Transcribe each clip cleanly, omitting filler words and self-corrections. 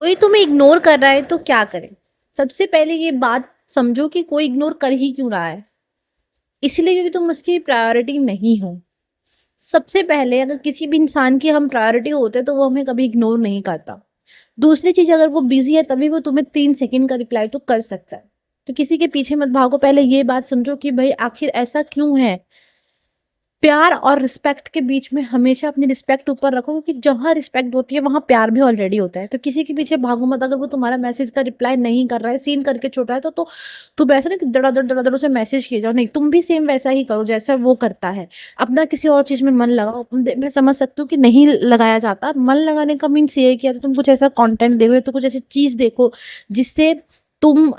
कोई तुम्हें इग्नोर कर रहा है तो क्या करें? सबसे पहले ये बात समझो कि कोई इग्नोर कर ही क्यों रहा है। इसलिए क्योंकि तुम उसकी प्रायोरिटी नहीं हो। सबसे पहले अगर किसी भी इंसान की हम प्रायोरिटी होते हैं तो वो हमें कभी इग्नोर नहीं करता। दूसरी चीज, अगर वो बिजी है तभी वो तुम्हें 3 सेकंड का रिप्लाई तो कर सकता है। तो किसी के पीछे मत भागो, पहले ये बात समझो कि भाई आखिर ऐसा क्यों है। प्यार और रिस्पेक्ट के बीच में हमेशा अपनी रिस्पेक्ट ऊपर रखो, क्योंकि जहाँ रिस्पेक्ट होती है वहां प्यार भी ऑलरेडी होता है। तो किसी के पीछे भागो मत। अगर वो तुम्हारा मैसेज का रिप्लाई नहीं कर रहा है, सीन करके छोड़ रहा है, तो तुम ऐसा नहीं कि दड़ा दड़ उसे मैसेज किए जाओ। नहीं, तुम भी सेम वैसा ही करो जैसा वो करता है। अपना किसी और चीज में मन लगाओ। मैं समझ सकती हूँ कि नहीं लगाया जाता। मन लगाने का मीन्स ये है कि या तो तुम कुछ ऐसा कंटेंट देखो या तो कुछ ऐसी चीज देखो जिससे तुम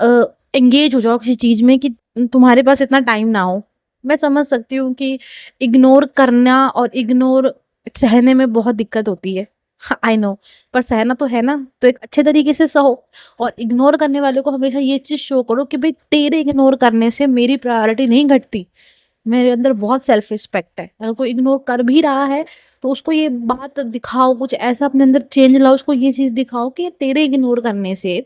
एंगेज हो जाओ किसी चीज में, कि तुम्हारे पास इतना टाइम ना हो। मैं समझ सकती हूँ कि इग्नोर करना और इग्नोर सहने में बहुत दिक्कत होती है। आई नो, पर सहना तो है ना, तो एक अच्छे तरीके से सहो। और इग्नोर करने वाले को हमेशा ये चीज शो करो कि भाई तेरे इग्नोर करने से मेरी प्रायोरिटी नहीं घटती। मेरे अंदर बहुत सेल्फ रिस्पेक्ट है। अगर कोई इग्नोर कर भी रहा है तो उसको ये बात दिखाओ, कुछ ऐसा अपने अंदर चेंज लाओ, उसको ये चीज दिखाओ कि तेरे इग्नोर करने से,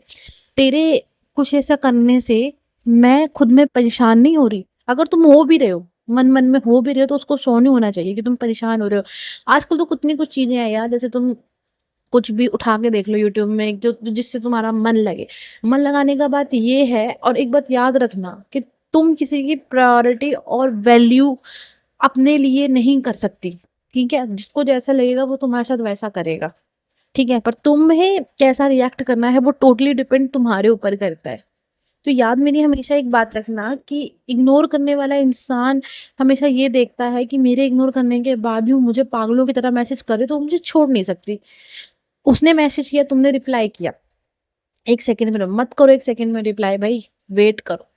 तेरे कुछ ऐसा करने से मैं खुद में परेशान नहीं हो रही। अगर तुम हो भी रहे हो, मन मन में हो भी रहे हो, तो उसको शो नहीं होना चाहिए कि तुम परेशान हो रहे हो। आजकल तो कितनी कुछ चीजें हैं यार, जैसे तुम कुछ भी उठा के देख लो यूट्यूब में, जो जिससे तुम्हारा मन लगे। मन लगाने का बात ये है, और एक बात याद रखना कि तुम किसी की प्रायोरिटी और वैल्यू अपने लिए नहीं कर सकती। ठीक है, जिसको जैसा लगेगा वो तुम्हारे साथ वैसा करेगा। ठीक है, पर तुम्हें कैसा रिएक्ट करना है वो टोटली डिपेंड तुम्हारे ऊपर करता है। तो याद मेरी हमेशा एक बात रखना कि इग्नोर करने वाला इंसान हमेशा ये देखता है कि मेरे इग्नोर करने के बाद भी वो मुझे पागलों की तरह मैसेज करे तो वो मुझे छोड़ नहीं सकती। उसने मैसेज किया, तुमने रिप्लाई किया, 1 सेकंड में मत करो, 1 सेकंड में रिप्लाई भाई, वेट करो।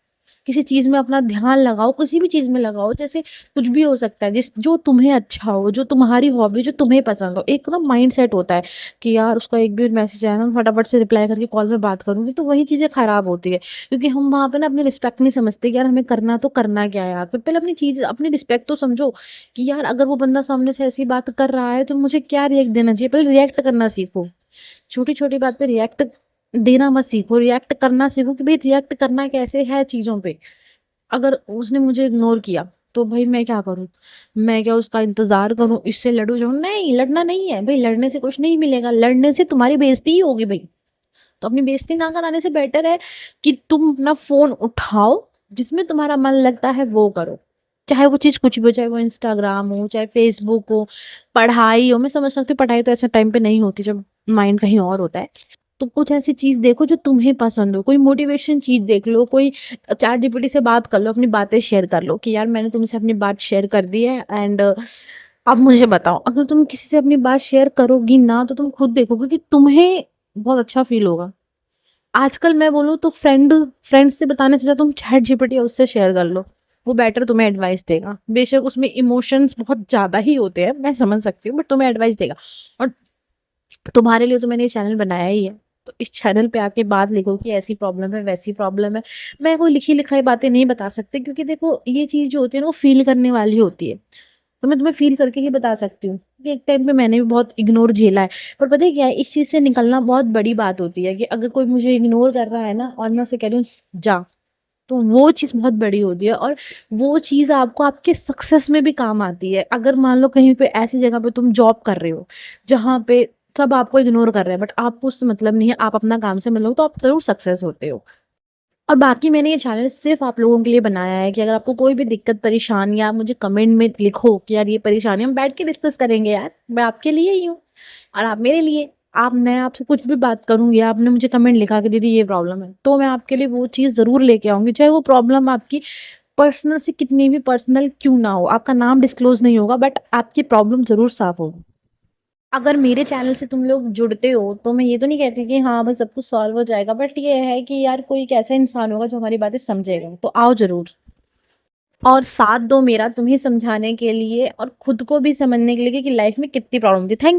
किसी चीज में अपना ध्यान लगाओ, किसी भी चीज में लगाओ, जैसे कुछ भी हो सकता है जिस जो तुम्हें अच्छा हो, जो तुम्हारी हॉबी, जो तुम्हें पसंद हो। एक ना माइंड सेट होता है कि यार उसका एक भी मैसेज आया ना, फटाफट से रिप्लाई करके कॉल में बात करूंगी, तो वही चीजें खराब होती है। क्योंकि हम वहां पे ना अपनी रिस्पेक्ट नहीं समझते कि यार हमें करना तो करना क्या है। यार फिर पहले अपनी चीज, अपनी रिस्पेक्ट तो समझो कि यार अगर वो बंदा सामने से ऐसी बात कर रहा है तो मुझे क्या रिएक्ट देना चाहिए। पहले रिएक्ट करना सीखो। छोटी छोटी बात पे रिएक्ट देना मत सीखो, रिएक्ट करना सीखो कि भाई रिएक्ट करना कैसे है चीजों पे। अगर उसने मुझे इग्नोर किया तो भाई मैं क्या करूं? मैं क्या उसका इंतजार करूं, इससे लड़ू जाऊं? नहीं, लड़ना नहीं है भाई, लड़ने से कुछ नहीं मिलेगा, लड़ने से तुम्हारी बेइज्जती ही होगी भाई। तो अपनी बेइज्जती ना कराने से बेटर है कि तुम अपना फोन उठाओ, जिसमें तुम्हारा मन लगता है वो करो। चाहे वो चीज कुछ भी हो, चाहे वो इंस्टाग्राम हो, चाहे फेसबुक हो, पढ़ाई हो। मैं समझ सकती हूँ पढ़ाई तो ऐसे टाइम पे नहीं होती जब माइंड कहीं और होता है। तो कुछ ऐसी चीज देखो जो तुम्हें पसंद हो, कोई मोटिवेशन चीज देख लो, कोई चैट जीपीटी से बात कर लो, अपनी बातें शेयर कर लो कि यार मैंने तुमसे अपनी बात शेयर कर दी है, एंड अब मुझे बताओ। अगर तुम किसी से अपनी बात शेयर करोगी ना तो तुम खुद देखोगे कि तुम्हें बहुत अच्छा फील होगा। आजकल मैं बोलूँ तो फ्रेंड्स से बताने से ज्यादा तुम चैट जीपीटी या उससे शेयर कर लो, वो बेटर तुम्हें एडवाइस देगा। बेशक उसमें इमोशंस बहुत ज्यादा ही होते हैं, मैं समझ सकती हूँ, बट तुम्हें एडवाइस देगा। और तुम्हारे लिए तो मैंने ये चैनल बनाया ही है। तो इस चैनल पे आके बात लिखो कि ऐसी प्रॉब्लम है, वैसी प्रॉब्लम है। मैं कोई लिखी लिखाई बातें नहीं बता सकती, क्योंकि देखो ये चीज जो होती है ना वो फील करने वाली होती है। तो मैं तुम्हें फील करके ही बता सकती हूँ कि एक टाइम पे मैंने भी बहुत इग्नोर झेला है। पर पता है क्या है, इस चीज से निकलना बहुत बड़ी बात होती है कि अगर कोई मुझे इग्नोर कर रहा है ना और मैं उसे कह रही हूँ जा, तो वो चीज बहुत बड़ी होती है। और वो चीज आपको आपके सक्सेस में भी काम आती है। अगर मान लो कहीं पे ऐसी जगह पे तुम जॉब कर रहे हो जहाँ पे सब आपको इग्नोर कर रहे हैं, बट आपको उससे मतलब नहीं है, आप अपना काम से मतलब, तो आप जरूर सक्सेस होते हो। और बाकी मैंने ये चैनल सिर्फ आप लोगों के लिए बनाया है कि अगर आपको कोई भी दिक्कत परेशानी, आप मुझे कमेंट में लिखो कि यार ये परेशानी, हम बैठ के डिस्कस करेंगे यार। मैं आपके लिए ही हूँ और आप मेरे लिए। आप मैं आपसे कुछ भी बात करूंगी, आपने मुझे कमेंट लिखा कि दीदी ये प्रॉब्लम है, तो मैं आपके लिए वो चीज जरूर लेके आऊंगी, चाहे वो प्रॉब्लम आपकी पर्सनल से कितनी भी पर्सनल क्यों ना हो। आपका नाम डिस्क्लोज नहीं होगा, बट आपकी प्रॉब्लम जरूर साफ होगी। अगर मेरे चैनल से तुम लोग जुड़ते हो तो मैं ये तो नहीं कहती कि हाँ बस सब कुछ सॉल्व हो जाएगा, बट ये है कि यार कोई एक ऐसा इंसान होगा जो हमारी बातें समझेगा, तो आओ जरूर। और साथ दो मेरा तुम्हें समझाने के लिए और खुद को भी समझने के लिए कि लाइफ में कितनी प्रॉब्लम थी। Thank you.